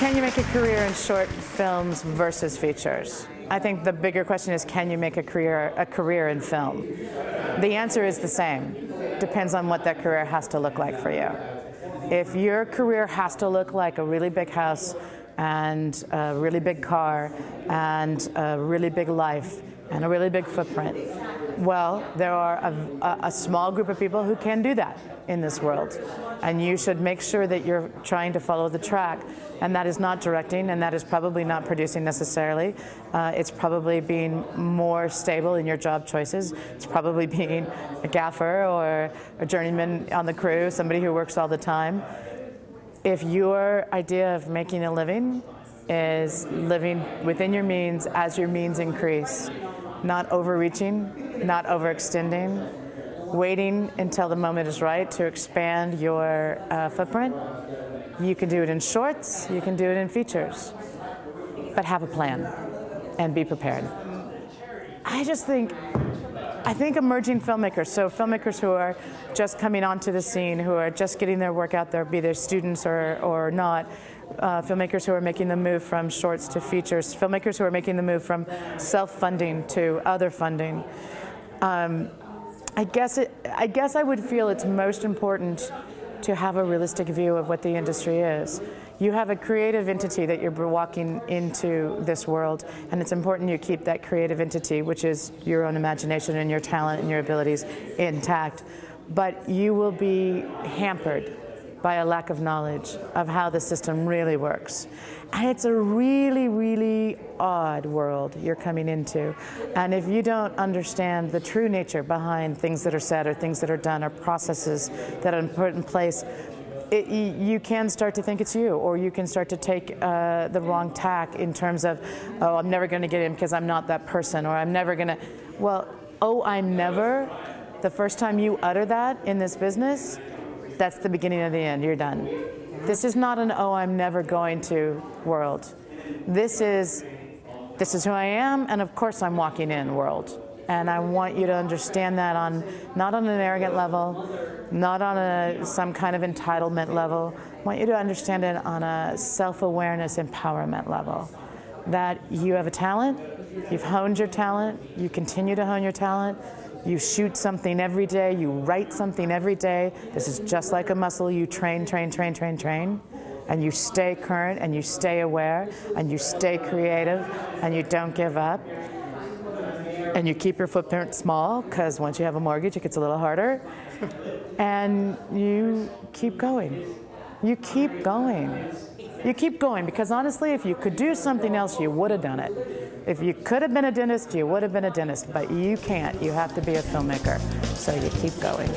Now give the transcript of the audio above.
can you make a career in short films versus features? I think the bigger question is, can you make a career in film? The answer is the same. Depends on what that career has to look like for you. If your career has to look like a really big house and a really big car and a really big life and a really big footprint, well, there are a small group of people who can do that in this world. And you should make sure that you're trying to follow the track. And that is not directing, and that is probably not producing necessarily. It's probably being more stable in your job choices. It's probably being a gaffer or a journeyman on the crew, somebody who works all the time. If your idea of making a living is living within your means as your means increase, not overreaching, not overextending, waiting until the moment is right to expand your footprint. You can do it in shorts, you can do it in features, but have a plan and be prepared. I think emerging filmmakers, so filmmakers who are just coming onto the scene, who are just getting their work out there, be they students or not, filmmakers who are making the move from shorts to features, filmmakers who are making the move from self-funding to other funding. I guess I would feel it's most important to have a realistic view of what the industry is. You have a creative entity that you're walking into this world, and it's important you keep that creative entity, which is your own imagination and your talent and your abilities, intact. But you will be hampered by a lack of knowledge of how the system really works. And it's a really, really odd world you're coming into. And if you don't understand the true nature behind things that are said or things that are done or processes that are put in place, you can start to think it's you, or you can start to take the wrong tack in terms of, oh, I'm never going to get in because I'm not that person, or I'm never going to, well, oh, I'm never, the first time you utter that in this business, that's the beginning of the end. You're done. This is not an oh, I'm never going to world. This is who I am, and of course I'm walking in world. And I want you to understand that not on an arrogant level, not on some kind of entitlement level. I want you to understand it on a self-awareness empowerment level. That you have a talent, you've honed your talent, you continue to hone your talent, you shoot something every day, you write something every day. This is just like a muscle. You train, and you stay current, and you stay aware, and you stay creative, and you don't give up. And you keep your footprint small, because once you have a mortgage, it gets a little harder. And you keep going. You keep going. You keep going, because honestly, if you could do something else, you would have done it. If you could have been a dentist, you would have been a dentist, but you can't. You have to be a filmmaker, so you keep going.